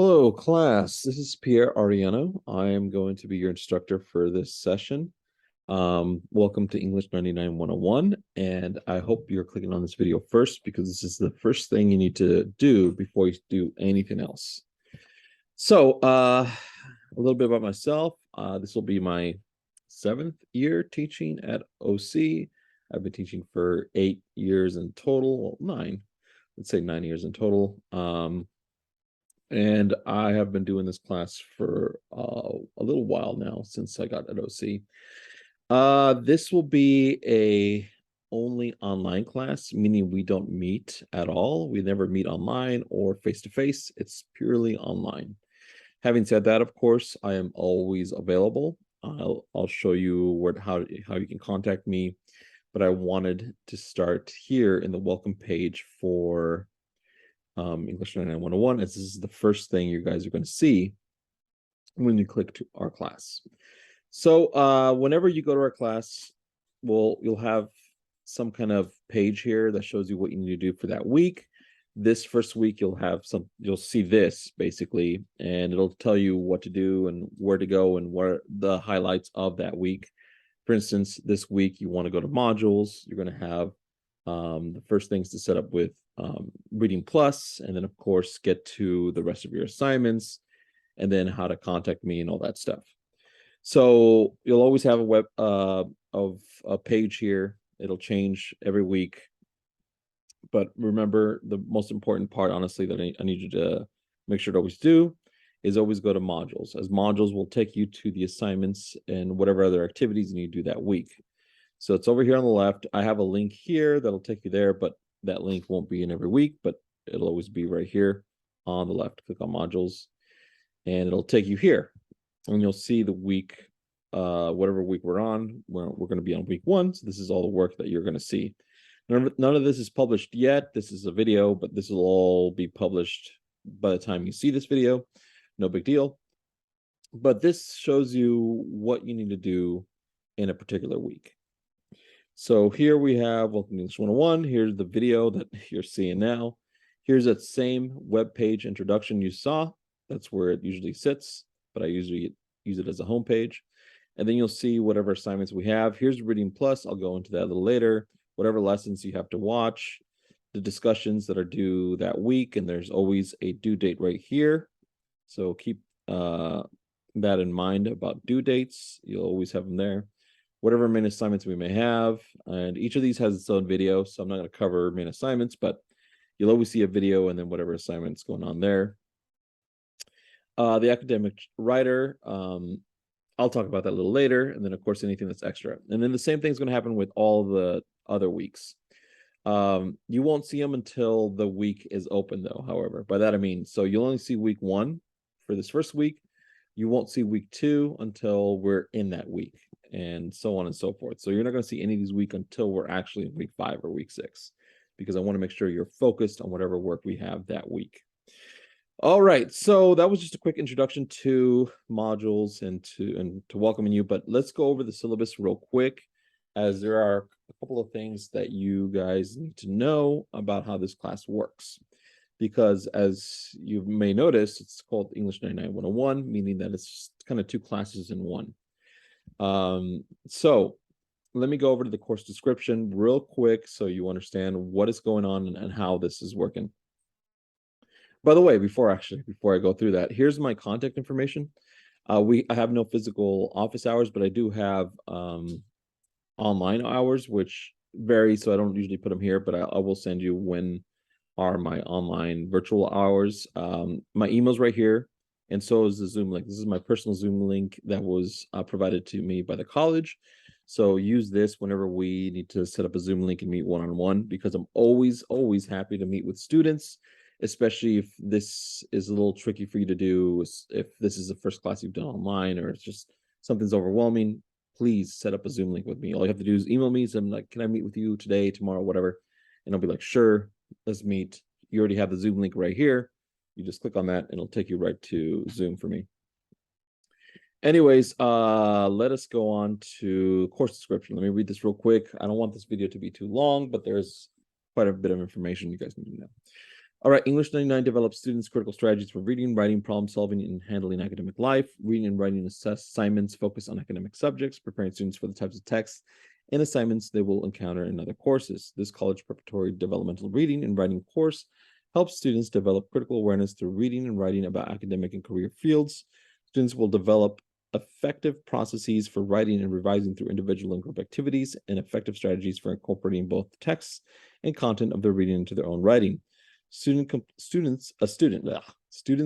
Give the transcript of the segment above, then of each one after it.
Hello, class. This is Pierre Ariano. I am going to be your instructor for this session. Welcome to English 99 101, and I hope you're clicking on this video first because this is the first thing you need to do before you do anything else. So, a little bit about myself. This will be my 7th year teaching at OC. I've been teaching for 8 years in total, well, 9. Let's say 9 years in total. And I have been doing this class for a little while now since I got at OC. This will be a only online class, meaning we don't meet at all. We never meet online or face-to-face. It's purely online. Having said that, of course, I am always available. I'll show you how you can contact me, but I wanted to start here in the welcome page for English 99 101, as this is the first thing you guys are going to see when you click to our class. So whenever you go to our class, you'll have some kind of page here that shows you what you need to do for that week. This first week you'll see this basically, and it'll tell you what to do and where to go and what are the highlights of that week. For instance, this week you want to go to modules. You're going to have the first things to set up with Reading Plus, and then of course get to the rest of your assignments, and then how to contact me and all that stuff. So you'll always have a web of a page here. It'll change every week, but remember, the most important part, honestly, that I need you to make sure to always do is always go to modules, as modules will take you to the assignments and whatever other activities you need to do that week. So it's over here on the left. I have a link here that'll take you there, but that link won't be in every week, but it'll always be right here on the left. Click on modules, and it'll take you here. And you'll see the week, whatever week we're on. We're going to be on week 1, so this is all the work that you're going to see. None of this is published yet. This is a video, but this will all be published by the time you see this video. No big deal. But this shows you what you need to do in a particular week. So here we have Welcome to English 101. Here's the video that you're seeing now. Here's that same web page introduction you saw. That's where it usually sits, but I usually use it as a home page. And then you'll see whatever assignments we have. Here's Reading Plus. I'll go into that a little later. Whatever lessons you have to watch, the discussions that are due that week, and there's always a due date right here. So keep that in mind about due dates. You'll always have them there. Whatever main assignments we may have, and each of these has its own video, so I'm not going to cover main assignments, but you'll always see a video and then whatever assignment's going on there. The academic writer, I'll talk about that a little later, and then of course anything that's extra. And then the same thing's going to happen with all the other weeks. You won't see them until the week is open though, however. By that I mean, so you'll only see week 1 for this first week. You won't see week 2 until we're in that week, and so on and so forth. So you're not going to see any of these weeks until we're actually in week 5 or week 6, because I want to make sure you're focused on whatever work we have that week. All right, so that was just a quick introduction to modules and to welcoming you, but let's go over the syllabus real quick, as there are a couple of things that you guys need to know about how this class works. Because as you may notice, it's called English 99 101, meaning that it's kind of 2 classes in one. So let me go over to the course description real quick so you understand what is going on and how this is working. By the way, before I go through that, here's my contact information. I have no physical office hours, but I do have online hours, which vary, so I don't usually put them here, but I will send you when are my online virtual hours. My email's right here, and so is the Zoom link. This is my personal Zoom link that was provided to me by the college. So use this whenever we need to set up a Zoom link and meet one-on-one, because I'm always happy to meet with students, especially if this is a little tricky for you to do, if this is the first class you've done online, or it's just something's overwhelming. Please set up a Zoom link with me. All you have to do is email me. So I'm like, can I meet with you today, tomorrow, whatever? And I'll be like, sure. Let's meet. You already have the Zoom link right here. You just click on that and it'll take you right to Zoom for me. Anyways, let us go on to course description. Let me read this real quick. I don't want this video to be too long, but there's quite a bit of information you guys need to know. All right, English 99 develops students' critical strategies for reading, writing, problem solving, and handling academic life. Reading and writing assignments focus on academic subjects, preparing students for the types of texts and assignments they will encounter in other courses. This college preparatory developmental reading and writing course helps students develop critical awareness through reading and writing about academic and career fields. Students will develop effective processes for writing and revising through individual and group activities, and effective strategies for incorporating both the texts and content of their reading into their own writing. Students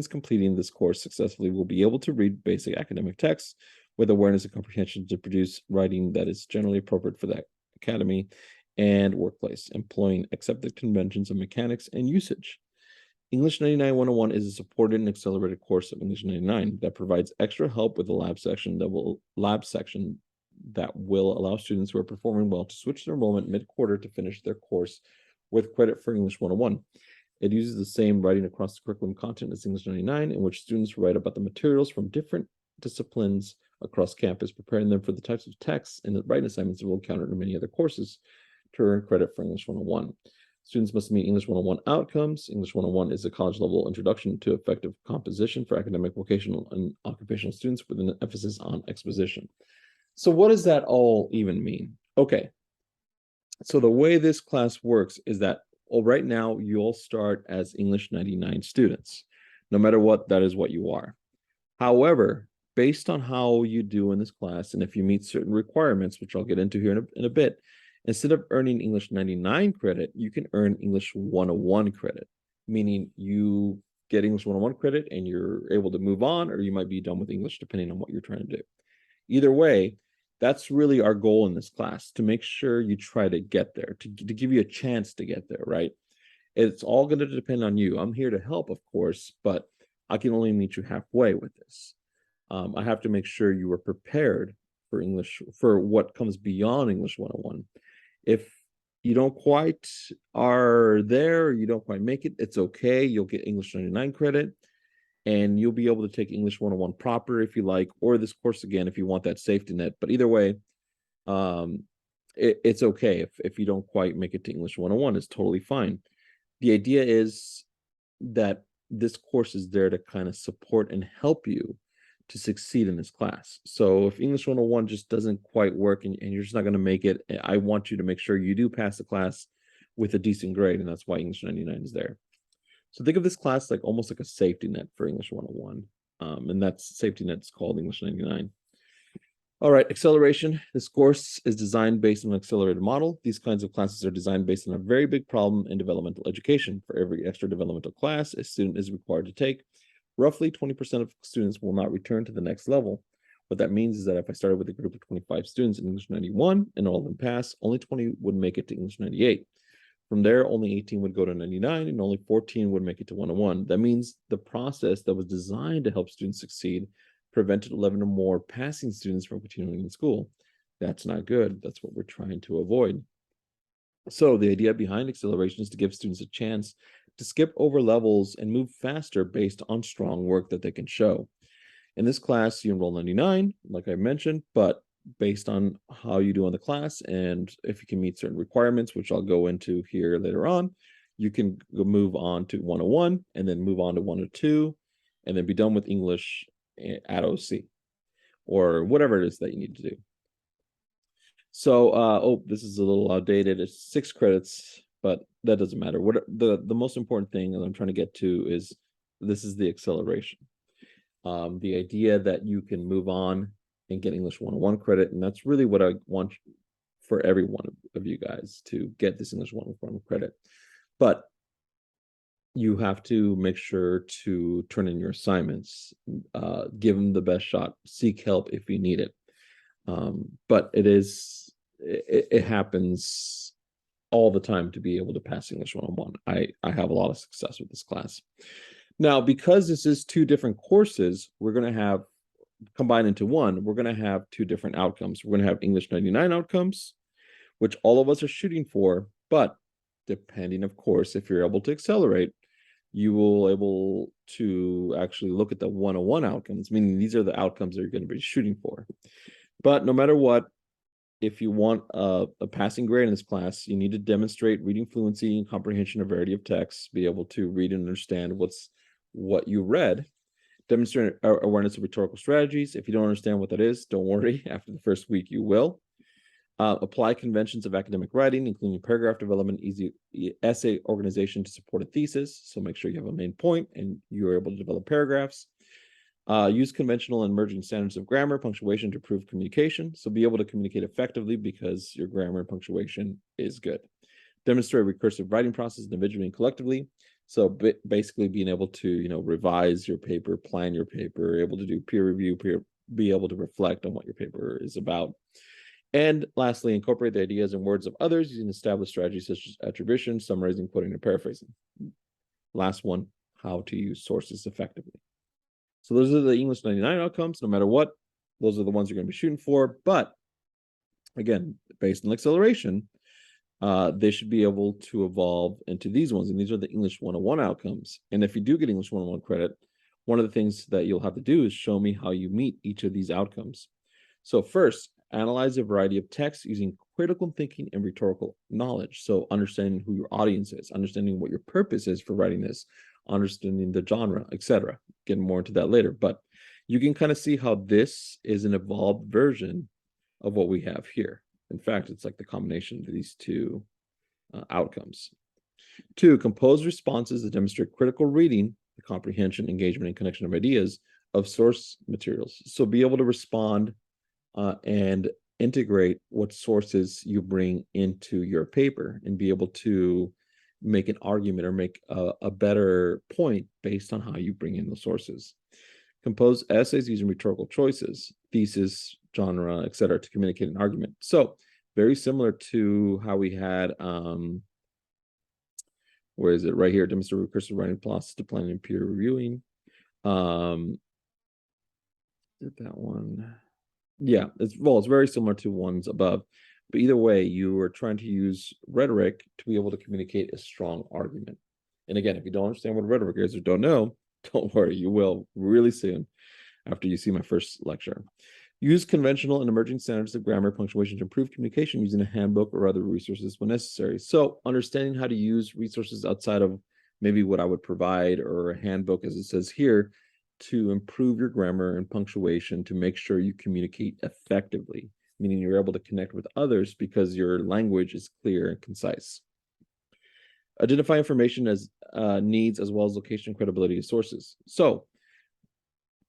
completing this course successfully will be able to read basic academic texts with awareness and comprehension to produce writing that is generally appropriate for that academy and workplace, employing accepted conventions of mechanics and usage. English 99 101 is a supported and accelerated course of English 99 that provides extra help with the lab section that will allow students who are performing well to switch their enrollment mid-quarter to finish their course with credit for English 101. It uses the same writing across the curriculum content as English 99, in which students write about the materials from different disciplines across campus, preparing them for the types of texts and writing assignments they will encounter in many other courses to earn credit for English 101. Students must meet English 101 outcomes. English 101 is a college-level introduction to effective composition for academic, vocational, and occupational students with an emphasis on exposition. So what does that all even mean? Okay, so the way this class works is that right now you'll start as English 99 students. No matter what, that is what you are. However, based on how you do in this class, and if you meet certain requirements, which I'll get into here in a bit, instead of earning English 99 credit, you can earn English 101 credit, meaning you get English 101 credit and you're able to move on, or you might be done with English depending on what you're trying to do. Either way, that's really our goal in this class, to make sure you try to get there, to give you a chance to get there, right? It's all going to depend on you. I'm here to help, of course, but I can only meet you halfway with this. I have to make sure you are prepared for English, for what comes beyond English 101. If you don't quite are there, you don't quite make it, it's okay. You'll get English 99 credit, and you'll be able to take English 101 proper if you like, or this course again if you want that safety net. But either way, it's okay if you don't quite make it to English 101. It's totally fine. The idea is that this course is there to kind of support and help you to succeed in this class. So if English 101 just doesn't quite work and you're just not going to make it, I want you to make sure you do pass the class with a decent grade, and that's why English 99 is there. So think of this class like almost like a safety net for English 101, and that safety net is called English 99. All right, acceleration. This course is designed based on an accelerated model. These kinds of classes are designed based on a very big problem in developmental education. For every extra developmental class a student is required to take, roughly 20% of students will not return to the next level. What that means is that if I started with a group of 25 students in English 91 and all of them pass, only 20 would make it to English 98. From there, only 18 would go to 99 and only 14 would make it to 101. That means the process that was designed to help students succeed prevented 11 or more passing students from continuing in school. That's not good. That's what we're trying to avoid. So the idea behind acceleration is to give students a chance to skip over levels and move faster based on strong work that they can show. In this class, you enroll 99, like I mentioned, but based on how you do on the class and if you can meet certain requirements, which I'll go into here later on, you can move on to 101 and then move on to 102 and then be done with English at OC or whatever it is that you need to do. So, this is a little outdated. It's 6 credits, but that doesn't matter. What the most important thing that I'm trying to get to is this is the acceleration. The idea that you can move on and get English 101 credit, and that's really what I want for every one of you guys to get this English 101 credit. But you have to make sure to turn in your assignments, give them the best shot, seek help if you need it. But it happens all the time to be able to pass English 101. I have a lot of success with this class. Now, because this is 2 different courses, we're going to have combined into one, we're going to have 2 different outcomes. We're going to have English 99 outcomes, which all of us are shooting for, but depending, of course, if you're able to accelerate, you will able to actually look at the 101 outcomes, meaning these are the outcomes that you're going to be shooting for. But no matter what, if you want a passing grade in this class, you need to demonstrate reading fluency and comprehension of a variety of texts, be able to read and understand what you read, demonstrate awareness of rhetorical strategies. If you don't understand what that is, don't worry. After the first week, you will. Apply conventions of academic writing, including paragraph development, easy essay organization to support a thesis. So make sure you have a main point and you're able to develop paragraphs. Use conventional and emerging standards of grammar, punctuation to improve communication. So be able to communicate effectively because your grammar and punctuation is good. Demonstrate recursive writing process individually and collectively. So basically being able to, revise your paper, plan your paper, able to do peer review, be able to reflect on what your paper is about. And lastly, incorporate the ideas and words of others using established strategies such as attribution, summarizing, quoting, and paraphrasing. Last one, how to use sources effectively. So those are the English 99 outcomes. No matter what, those are the ones you're going to be shooting for. But again, based on acceleration, they should be able to evolve into these ones. And these are the English 101 outcomes. And if you do get English 101 credit, one of the things that you'll have to do is show me how you meet each of these outcomes. So first, analyze a variety of texts using critical thinking and rhetorical knowledge. So understanding who your audience is, understanding what your purpose is for writing this, understanding the genre, etc. Getting more into that later. But you can kind of see how this is an evolved version of what we have here. In fact, it's like the combination of these two outcomes. 2, compose responses that demonstrate critical reading, the comprehension, engagement, and connection of ideas of source materials. So be able to respond and integrate what sources you bring into your paper and be able to make an argument or make a better point based on how you bring in the sources. Compose essays using rhetorical choices, thesis, genre, etc., to communicate an argument. So very similar to how we had, where is it? Right here, demonstrate recursive writing process to planning and peer reviewing. Did that one? Yeah, it's very similar to ones above, but either way, you are trying to use rhetoric to be able to communicate a strong argument. And again, if you don't understand what rhetoric is or don't know, don't worry, you will really soon after you see my first lecture. Use conventional and emerging standards of grammar, punctuation to improve communication using a handbook or other resources when necessary. So understanding how to use resources outside of maybe what I would provide or a handbook, as it says here, to improve your grammar and punctuation to make sure you communicate effectively, meaning you're able to connect with others because your language is clear and concise. Identify information as needs as well as location and credibility of sources. So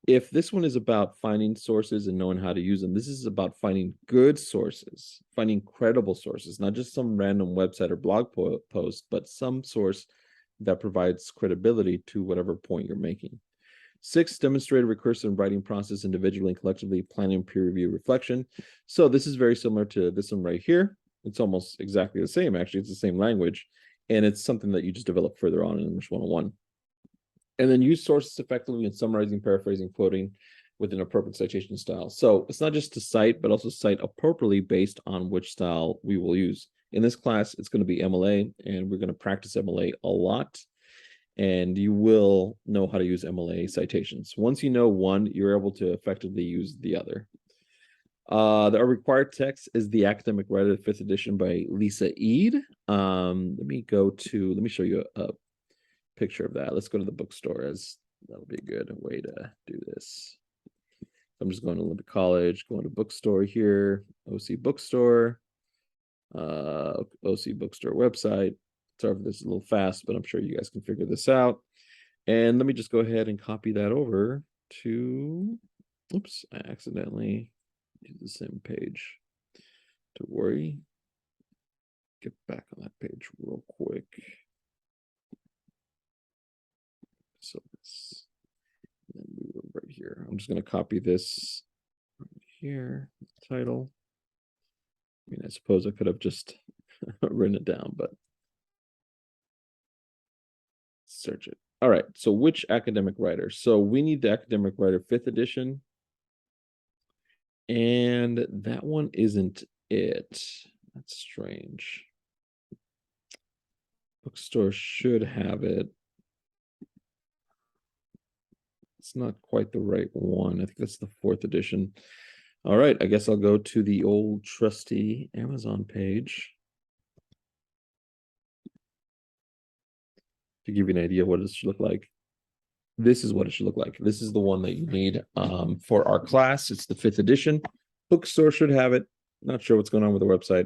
if this one is about finding sources and knowing how to use them, this is about finding good sources, finding credible sources, not just some random website or blog post, but some source that provides credibility to whatever point you're making. 6, demonstrate a recursive writing process individually and collectively, planning, peer review, reflection. So this is very similar to this one right here. It's almost exactly the same, actually. It's the same language, and it's something that you just develop further on in English 101. And then use sources effectively in summarizing, paraphrasing, quoting with an appropriate citation style. So it's not just to cite, but also cite appropriately based on which style we will use. In this class, it's going to be MLA, and we're going to practice MLA a lot. And you will know how to use MLA citations. Once you know one, you're able to effectively use the other. The required text is The Academic Writer, 5th edition by Lisa Eade. Let me show you a picture of that. Let's go to the bookstore, as that'll be a good way to do this. I'm just going to Olympic College, going to bookstore here, OC Bookstore, OC Bookstore website. Sorry if this is a little fast, but I'm sure you guys can figure this out. And let me just go ahead and copy that over to, oops, I accidentally did the same page. Don't worry. Get back on that page real quick. So this, and then we were right here. I'm just going to copy this right here, title. I mean, I suppose I could have just written it down, but search it. All right, so which academic writer? So we need the academic writer 5th edition. And that one isn't it. That's strange. Bookstore should have it. It's not quite the right one. I think that's the 4th edition. All right, I guess I'll go to the old trusty Amazon page to give you an idea what it should look like. This is what it should look like. This is the one that you need for our class. It's the 5th edition. Bookstore should have it. Not sure what's going on with the website.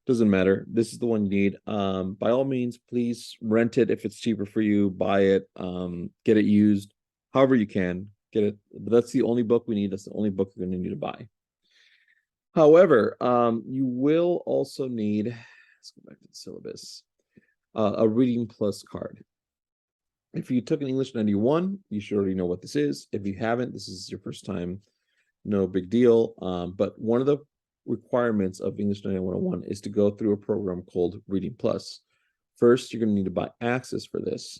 Doesn't matter. This is the one you need. By all means, please rent it if it's cheaper for you. Buy it. Get it used. However you can. Get it. But that's the only book we need. That's the only book you're going to need to buy. However, you will also need, let's go back to the syllabus, a Reading Plus card. If you took an English 91, you should already know what this is. If you haven't, this is your first time, no big deal. But one of the requirements of English 91 101 is to go through a program called Reading Plus. First, you're going to need to buy access for this.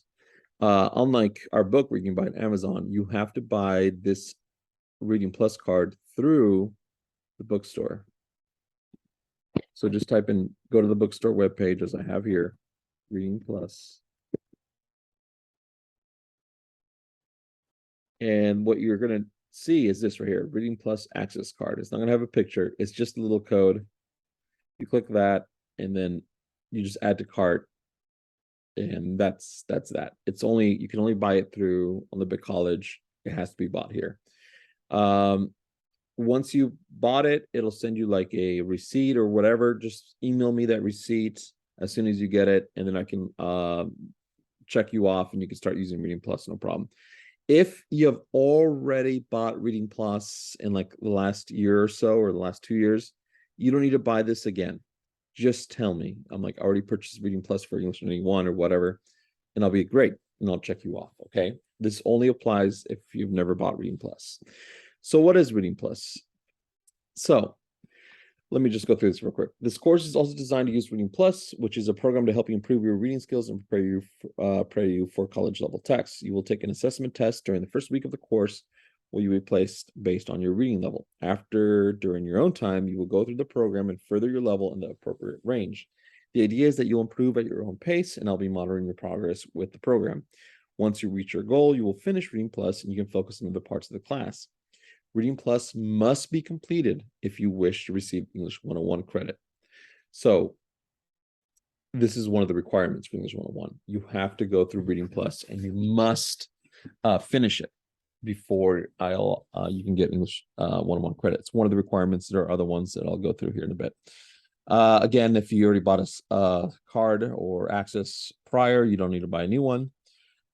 Unlike our book where you can buy it on Amazon, you have to buy this Reading Plus card through the bookstore. So just type in, go to the bookstore webpage as I have here, Reading Plus. And what you're going to see is this right here, Reading Plus access card. It's not going to have a picture. It's just a little code. You click that, and then you just add to cart. And that's that. It's only, you can only buy it through Olympic College. It has to be bought here. Once you bought it, it'll send you like a receipt or whatever. Just email me that receipt as soon as you get it, and then I can check you off and you can start using Reading Plus, no problem. If you have already bought Reading Plus in like the last year or so, or the last 2 years, you don't need to buy this again. Just tell me. I'm like, I already purchased Reading Plus for English 91 or whatever, and I'll be great, and I'll check you off, okay? This only applies if you've never bought Reading Plus. So what is Reading Plus? So let me just go through this real quick. This course is also designed to use Reading Plus, which is a program to help you improve your reading skills and prepare you for college level tests. You will take an assessment test during the first week of the course, where you will be placed based on your reading level. After, during your own time, you will go through the program and further your level in the appropriate range. The idea is that you'll improve at your own pace, and I'll be monitoring your progress with the program. Once you reach your goal, you will finish Reading Plus, and you can focus on other parts of the class. Reading Plus must be completed if you wish to receive English 101 credit. So this is one of the requirements for English 101. You have to go through Reading Plus, and you must finish it before you can get English 101 credit. It's one of the requirements. There are other ones that I'll go through here in a bit. Again, if you already bought a card or access prior, you don't need to buy a new one.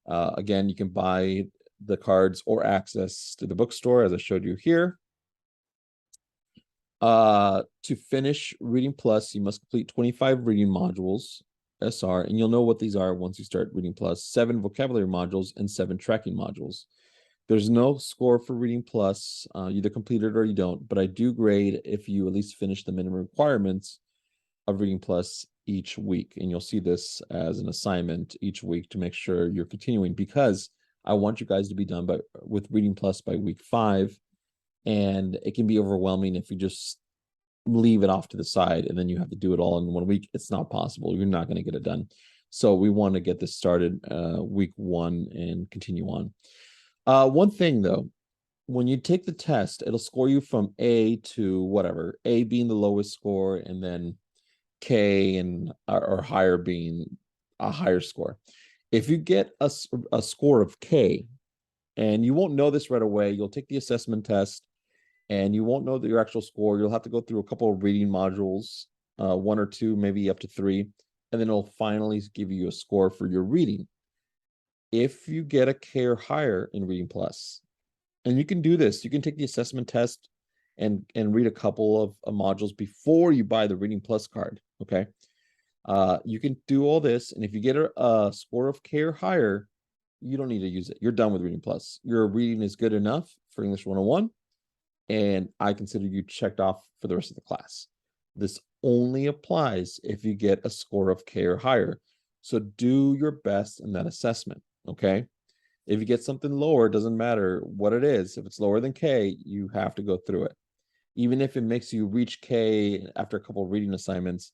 Again, you can buy the cards or access to the bookstore, as I showed you here. To finish Reading Plus, you must complete 25 reading modules, SR, and you'll know what these are once you start Reading Plus, 7 vocabulary modules and 7 tracking modules. There's no score for Reading Plus. You either complete it or you don't, but I do grade if you at least finish the minimum requirements of Reading Plus each week. And you'll see this as an assignment each week to make sure you're continuing, because I want you guys to be done with Reading Plus by week 5. And it can be overwhelming if you just leave it off to the side and then you have to do it all in 1 week. It's not possible. You're not going to get it done. So we want to get this started week 1 and continue on. One thing though, when you take the test, it'll score you from A to whatever, A being the lowest score, and then K and or higher being a higher score. If you get a score of K, and you won't know this right away, you'll take the assessment test and you won't know your actual score. You'll have to go through a couple of reading modules, 1 or 2, maybe up to 3, and then it'll finally give you a score for your reading. If you get a K or higher in Reading Plus, and you can do this, you can take the assessment test and read a couple of modules before you buy the Reading Plus card, okay? You can do all this, and if you get a score of K or higher, you don't need to use it. You're done with Reading Plus. Your reading is good enough for English 101, and I consider you checked off for the rest of the class. This only applies if you get a score of K or higher. So do your best in that assessment, okay? If you get something lower, it doesn't matter what it is. If it's lower than K, you have to go through it. Even if it makes you reach K after a couple of reading assignments,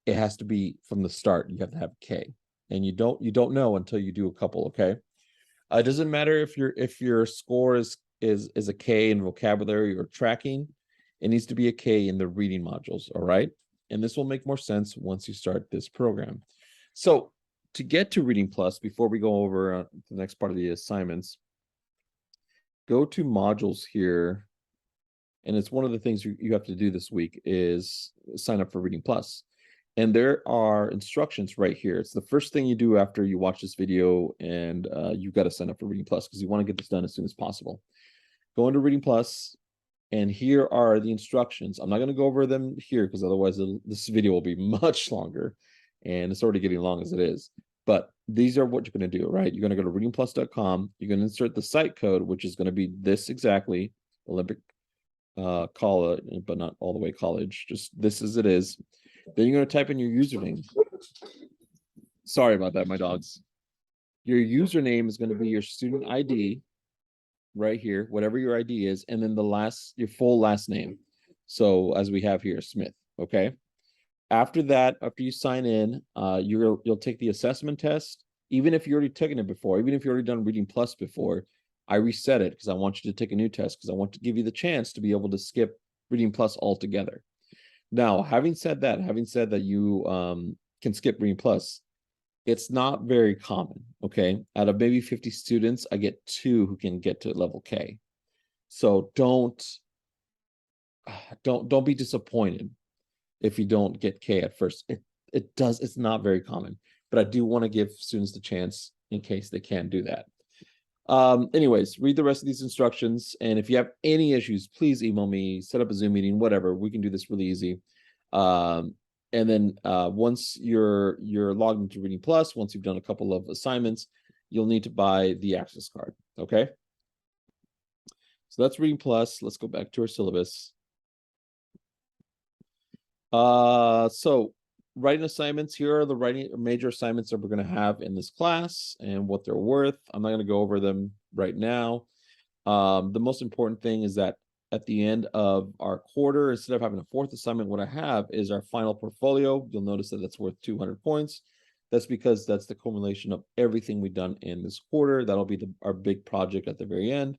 it has to be from the start. You have to have K, and you don't know until you do a couple. Okay, it doesn't matter if your score is a K in vocabulary or tracking. It needs to be a K in the reading modules, all right? And this will make more sense once you start this program. So to get to Reading Plus, before we go over the next part of the assignments, go to modules here. And it's one of the things you have to do this week is sign up for Reading Plus. And there are instructions right here. It's the first thing you do after you watch this video, and you've got to sign up for Reading Plus because you want to get this done as soon as possible. Go into Reading Plus, and here are the instructions. I'm not going to go over them here because otherwise this video will be much longer, and it's already getting long as it is. But these are what you're going to do, right? You're going to go to readingplus.com. You're going to insert the site code, which is going to be this exactly, Olympic college, but not all the way college, just this as it is. Then you're going to type in your username. Sorry about that, my dogs. Your username is going to be your student ID right here, whatever your ID is, and then your full last name. So as we have here, Smith, okay? After that, after you sign in, you'll take the assessment test. Even if you already taken it before, even if you already done Reading Plus before, I reset it because I want you to take a new test because I want to give you the chance to be able to skip Reading Plus altogether. Now, having said that you can skip Reading Plus, it's not very common, okay? Out of maybe 50 students, I get 2 who can get to level K. So don't be disappointed if you don't get K at first. It's not very common, but I do want to give students the chance in case they can't do that. Anyways, read the rest of these instructions, and if you have any issues, please email me, set up a Zoom meeting, whatever. We can do this really easy. And then once you're logged into Reading Plus, once you've done a couple of assignments, you'll need to buy the access card, okay? So that's Reading Plus. Let's go back to our syllabus. So writing assignments, here are the major assignments that we're going to have in this class and what they're worth. I'm not going to go over them right now. The most important thing is that at the end of our quarter, instead of having a 4th assignment, what I have is our final portfolio. You'll notice that that's worth 200 points. That's because that's the culmination of everything we've done in this quarter. That'll be our big project at the very end.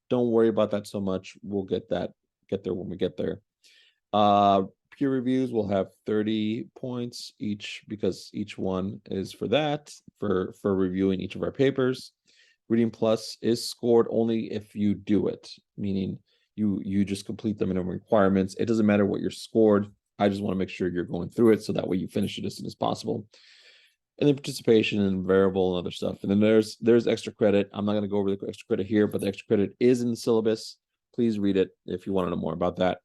Don't worry about that so much. We'll get there when we get there. Peer reviews will have 30 points each because each one is for that, for reviewing each of our papers. Reading Plus is scored only if you do it, meaning you just complete the minimum requirements. It doesn't matter what you're scored. I just want to make sure you're going through it so that way you finish it as soon as possible. And then participation and variable and other stuff. And then there's extra credit. I'm not going to go over the extra credit here, but the extra credit is in the syllabus. Please read it if you want to know more about that.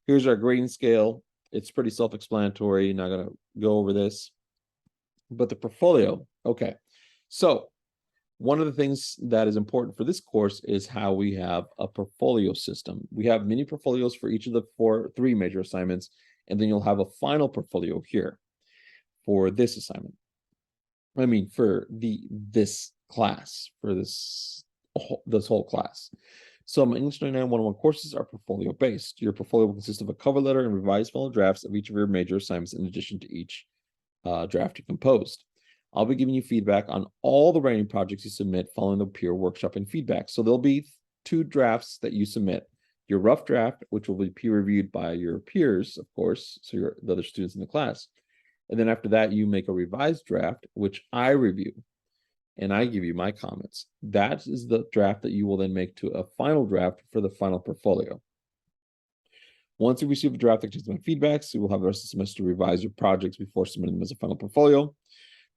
Here's our grading scale. It's pretty self-explanatory. Not going to go over this. But the portfolio, okay. So one of the things that is important for this course is how we have a portfolio system. We have mini portfolios for each of the 3 major assignments, and then you'll have a final portfolio here for this assignment. I mean, for this class, for this whole class. So my English 99 101 courses are portfolio based. Your portfolio will consist of a cover letter and revised final drafts of each of your major assignments in addition to each draft you composed. I'll be giving you feedback on all the writing projects you submit following the peer workshop and feedback. So there'll be 2 drafts that you submit. Your rough draft, which will be peer reviewed by your peers, of course, so the other students in the class. And then after that, you make a revised draft, which I review, and I give you my comments. That is the draft that you will then make to a final draft for the final portfolio. Once you receive a draft that contains my feedbacks, you will have the rest of the semester to revise your projects before submitting them as a final portfolio.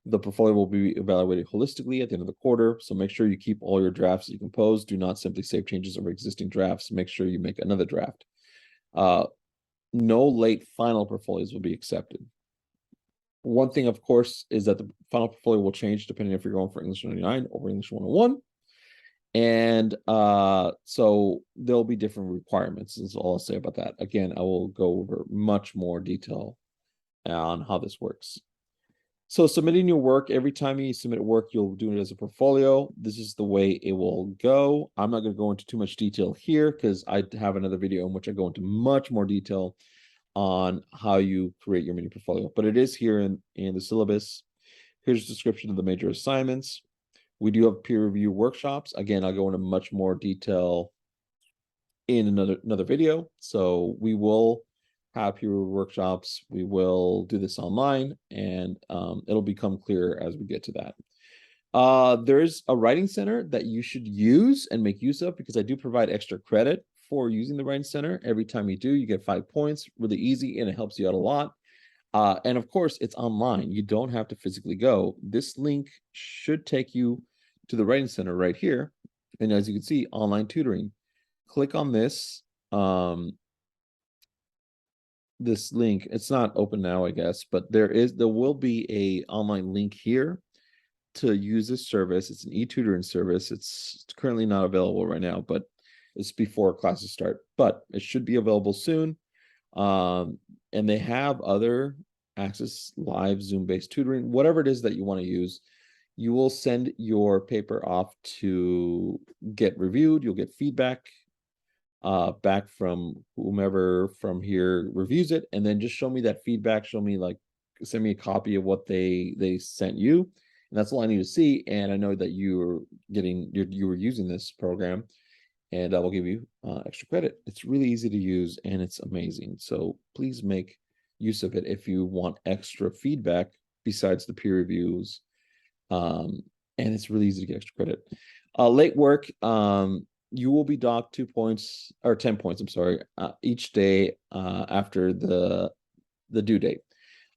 The portfolio will be evaluated holistically at the end of the quarter, so make sure you keep all your drafts that you compose. Do not simply save changes over existing drafts. Make sure you make another draft. No late final portfolios will be accepted. One thing, of course, is that the final portfolio will change depending if you're going for English 99 or English 101. And so there'll be different requirements, is all I'll say about that. Again, I will go over much more detail on how this works. So submitting your work, every time you submit work, you'll do it as a portfolio. This is the way it will go. I'm not going to go into too much detail here because I have another video in which I go into much more detail on how you create your mini portfolio. But it is here in the syllabus. Here's a description of the major assignments. We do have peer review workshops. Again, I'll go into much more detail in another video. So we will have peer review workshops. We will do this online, and it'll become clearer as we get to that. There's a writing center that you should use and make use of, because I do provide extra credit for using the writing center. Every time you do, you get 5 points. Really easy, and it helps you out a lot. And of course, it's online. You don't have to physically go. This link should take you to the writing center right here. And as you can see, online tutoring. Click on this. This link. It's not open now, I guess, but there will be a online link here to use this service. It's an e-tutoring service. It's currently not available right now, but it's before classes start. But it should be available soon. And they have other Access Live Zoom-based tutoring, whatever it is that you want to use. You will send your paper off to get reviewed. You'll get feedback back from whomever from here reviews it, and then just show me that feedback. Show me, like, send me a copy of what they sent you, and that's all I need to see. And I know that you were using this program, and I will give you extra credit. It's really easy to use, and it's amazing. So please make use of it if you want extra feedback besides the peer reviews. And it's really easy to get extra credit. Late work, you will be docked 2 points or 10 points, I'm sorry, each day after the due date.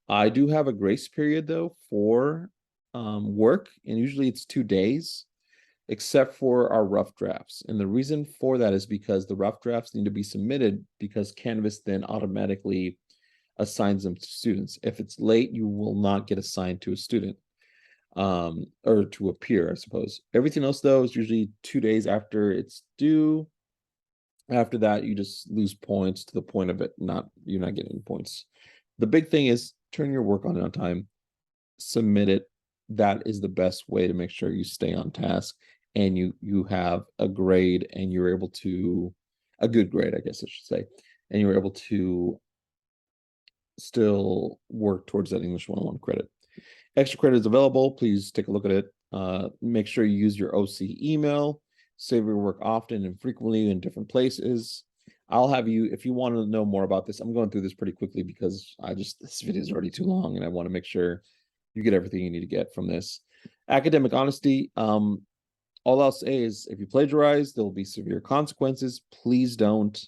I do have a grace period though for work, and usually it's 2 days, except for our rough drafts. And the reason for that is because the rough drafts need to be submitted, because Canvas then automatically assigns them to students. If it's late, you will not get assigned to a student, or to a peer, I suppose. Everything else though is usually 2 days after it's due. After that, you just lose points to the point of it you're not getting points. The big thing is turn your work on time, submit it. That is the best way to make sure you stay on task and you have a grade, and you're able to, a good grade, I guess I should say, and you're able to still work towards that English 101 credit. Extra credit is available. Please take a look at it. Make sure you use your OC email. Save your work often and frequently in different places. I'll have you, if you want to know more about this, I'm going through this pretty quickly because this video is already too long, and I want to make sure you get everything you need to get from this. Academic honesty. All I'll say is if you plagiarize, there will be severe consequences. Please don't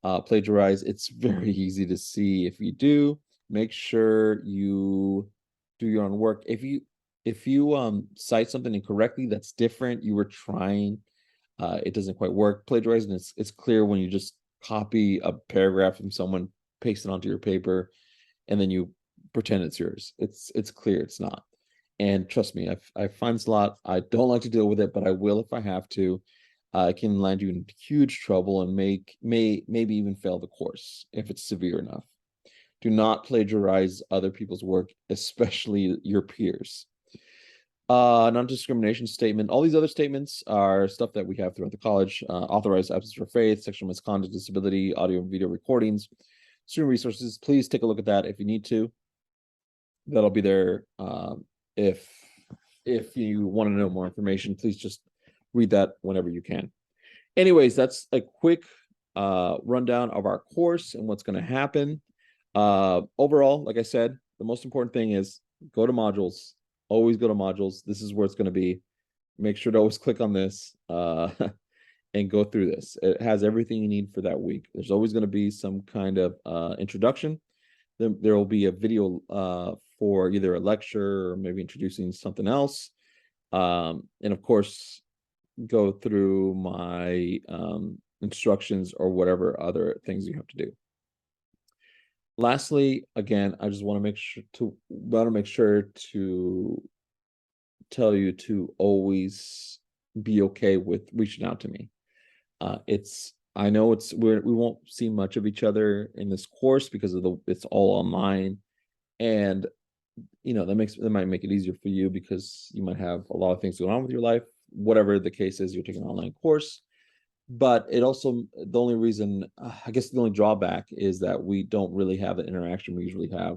plagiarize. It's very easy to see if you do. Make sure you do your own work. If you cite something incorrectly, that's different. You were trying, it doesn't quite work. Plagiarizing, it's clear when you just copy a paragraph from someone, paste it onto your paper, and then you pretend it's yours. It's clear it's not. And trust me, I find this a lot. I don't like to deal with it, but I will if I have to. It can land you in huge trouble and maybe even fail the course if it's severe enough. Do not plagiarize other people's work, especially your peers. Non-discrimination statement. All these other statements are stuff that we have throughout the college. Authorized absence for faith, sexual misconduct, disability, audio and video recordings, student resources. Please take a look at that if you need to. That'll be there. If you want to know more information, please just read that whenever you can. Anyways, that's a quick rundown of our course and what's going to happen. Overall, like I said, the most important thing is go to modules. Always go to modules. This is where it's going to be. Make sure to always click on this and go through this. It has everything you need for that week. There's always going to be some kind of introduction. Then there will be a video for either a lecture or maybe introducing something else. And of course, go through my instructions or whatever other things you have to do. Lastly, again, I just want to make sure to tell you to always be okay with reaching out to me. I know we won't see much of each other in this course because of it's all online, and that might make it easier for you because you might have a lot of things going on with your life. Whatever the case is, you're taking an online course. But it also, the only reason, I guess the only drawback is that we don't really have the interaction we usually have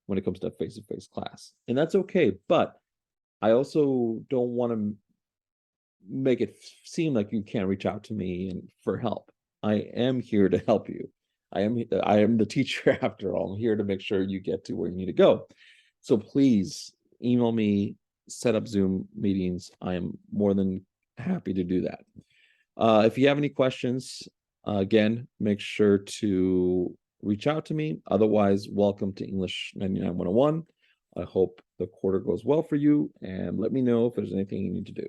when it comes to face-to-face class. And that's okay. But I also don't want to make it seem like you can't reach out to me and for help. I am here to help you. I am the teacher after all. I'm here to make sure you get to where you need to go. So please email me, set up Zoom meetings. I am more than happy to do that. If you have any questions, again, make sure to reach out to me. Otherwise, welcome to English 99 101. I hope the quarter goes well for you, and let me know if there's anything you need to do.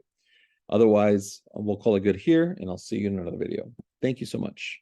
Otherwise, we'll call it good here, and I'll see you in another video. Thank you so much.